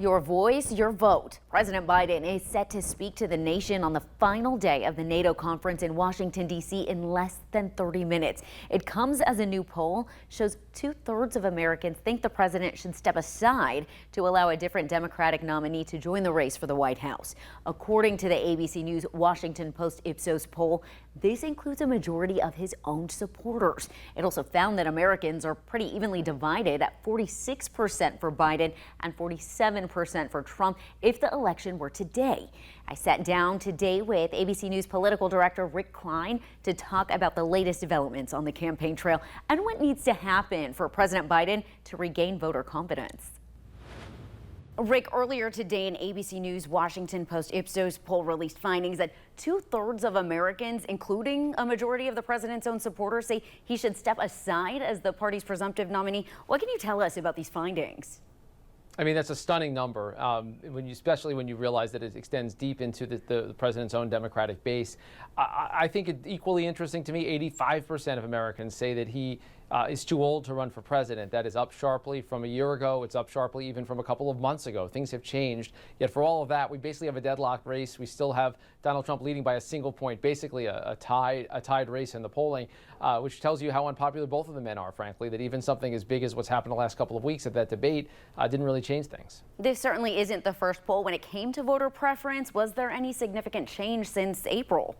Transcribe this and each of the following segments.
Your voice, your vote. President Biden is set to speak to the nation on the final day of the NATO conference in Washington, D.C. in less than 30 minutes. It comes as a new poll shows 2/3 of Americans think the president should step aside to allow a different Democratic nominee to join the race for the White House. According to the ABC News Washington Post Ipsos poll, this includes a majority of his own supporters. It also found that Americans are pretty evenly divided at 46% for Biden and 47% for Trump if the election were today. I sat down today with ABC News political director Rick Klein to talk about the latest developments on the campaign trail and what needs to happen for President Biden to regain voter confidence. Rick, earlier today, an ABC News Washington Post Ipsos poll released findings that 2/3 of Americans, including a majority of the president's own supporters, say he should step aside as the party's presumptive nominee. What can you tell us about these findings? I mean, that's a stunning number, especially when you realize that it extends deep into the president's own Democratic base. I think it's equally interesting to me, 85% of Americans say that he is too old to run for president. That is up sharply from a year ago. It's up sharply even from a couple of months ago. Things have changed. Yet for all of that, we basically have a deadlocked race. We still have Donald Trump leading by a single point, basically a tied race in the polling, which tells you how unpopular both of the men are, frankly, that even something as big as what's happened the last couple of weeks at that debate didn't really change things. This certainly isn't the first poll. When it came to voter preference, was there any significant change since April?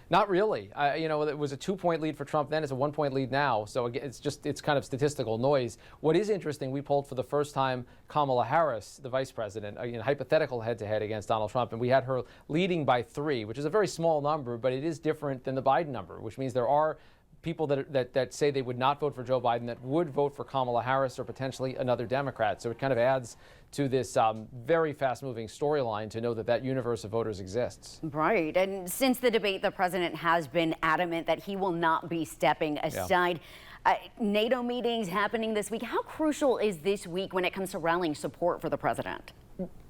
Not really. It was a 2-point lead for Trump then. It's a 1-point lead now. So again, it's kind of statistical noise. What is interesting, we polled for the first time Kamala Harris, the vice president, a hypothetical head-to-head against Donald Trump, and we had her leading by 3, which is a very small number, but it is different than the Biden number, which means there are people that say they would not vote for Joe Biden that would vote for Kamala Harris or potentially another Democrat. So it kind of adds to this very fast-moving storyline to know that universe of voters exists. Right. And since the debate, the president has been adamant that he will not be stepping aside. Yeah. NATO meetings happening this week. How crucial is this week when it comes to rallying support for the president?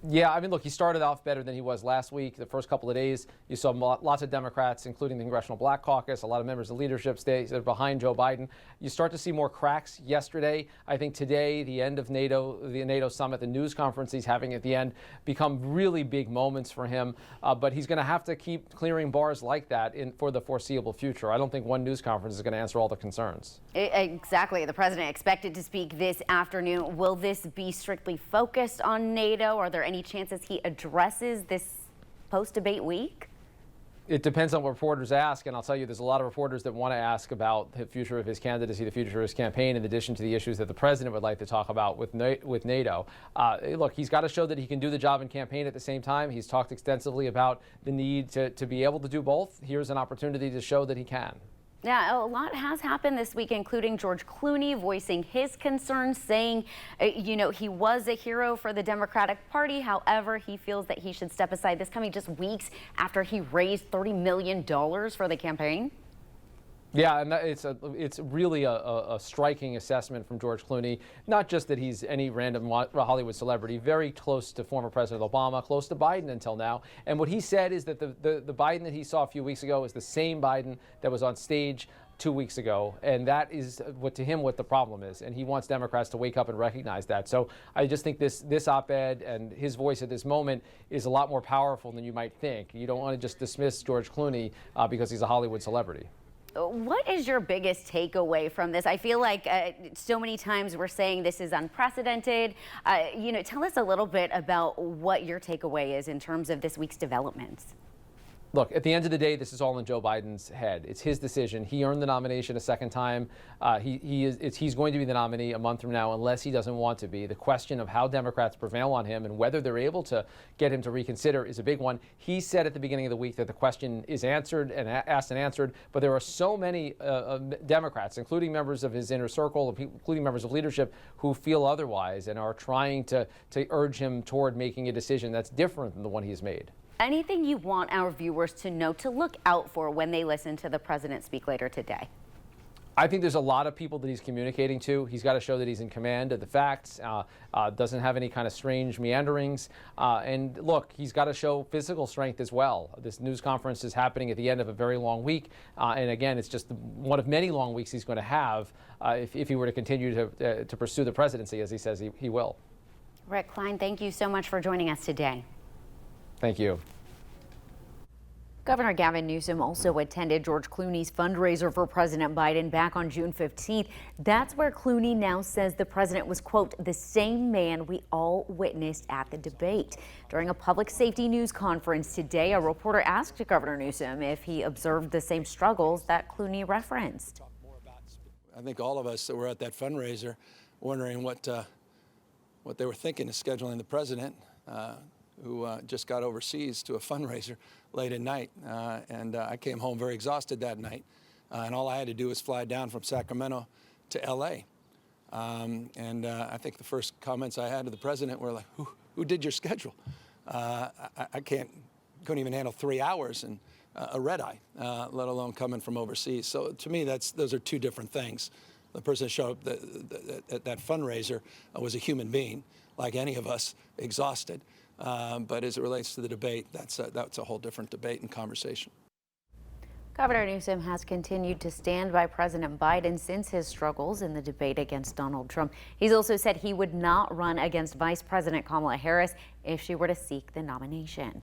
Yeah, I mean, look, he started off better than he was last week. The first couple of days, you saw lots of Democrats, including the Congressional Black Caucus, a lot of members of leadership stay behind Joe Biden. You start to see more cracks yesterday. I think today, the end of NATO, the NATO summit, the news conference he's having at the end, become really big moments for him. But he's going to have to keep clearing bars like that for the foreseeable future. I don't think one news conference is going to answer all the concerns. Exactly. The president expected to speak this afternoon. Will this be strictly focused on NATO? Are there any chances he addresses this post-debate week? It depends on what reporters ask, and I'll tell you, there's a lot of reporters that want to ask about the future of his candidacy, the future of his campaign, in addition to the issues that the president would like to talk about with NATO. Look, he's got to show that he can do the job and campaign at the same time. He's talked extensively about the need to be able to do both. Here's an opportunity to show that he can. Yeah, a lot has happened this week, including George Clooney voicing his concerns, saying, he was a hero for the Democratic Party. However, he feels that he should step aside. This coming just weeks after he raised $30 million for the campaign. Yeah, and it's really a striking assessment from George Clooney. Not just that he's any random Hollywood celebrity, very close to former President Obama, close to Biden until now. And what he said is that the Biden that he saw a few weeks ago is the same Biden that was on stage 2 weeks ago, and that is what the problem is, and he wants Democrats to wake up and recognize that. So I just think this op-ed and his voice at this moment is a lot more powerful than you might think. You don't want to just dismiss George Clooney because he's a Hollywood celebrity. What is your biggest takeaway from this? I feel like so many times we're saying this is unprecedented. Tell us a little bit about what your takeaway is in terms of this week's developments. Look, at the end of the day, this is all in Joe Biden's head. It's his decision. He earned the nomination a second time. He's going to be the nominee a month from now unless he doesn't want to be. The question of how Democrats prevail on him and whether they're able to get him to reconsider is a big one. He said at the beginning of the week that the question is answered and asked and answered, but there are so many Democrats, including members of his inner circle, including members of leadership, who feel otherwise and are trying to urge him toward making a decision that's different than the one he's made. Anything you want our viewers to know, to look out for when they listen to the president speak later today? I think there's a lot of people that he's communicating to. He's got to show that he's in command of the facts, doesn't have any kind of strange meanderings. And look, he's got to show physical strength as well. This news conference is happening at the end of a very long week. And again, it's just one of many long weeks he's going to have if he were to continue to pursue the presidency, as he says he will. Rick Klein, thank you so much for joining us today. Thank you. Governor Gavin Newsom also attended George Clooney's fundraiser for President Biden back on June 15th. That's where Clooney now says the president was, quote, the same man we all witnessed at the debate. During a public safety news conference today, a reporter asked Governor Newsom if he observed the same struggles that Clooney referenced. I think all of us that were at that fundraiser wondering what they were thinking of scheduling the president, who just got overseas to a fundraiser late at night. I came home very exhausted that night. And all I had to do was fly down from Sacramento to LA. I think the first comments I had to the president were like, who did your schedule? I couldn't even handle 3 hours and a red eye, let alone coming from overseas. So to me, those are two different things. The person that showed up at that fundraiser was a human being, like any of us, exhausted. But as it relates to the debate, that's a whole different debate and conversation. Governor Newsom has continued to stand by President Biden since his struggles in the debate against Donald Trump. He's also said he would not run against Vice President Kamala Harris if she were to seek the nomination.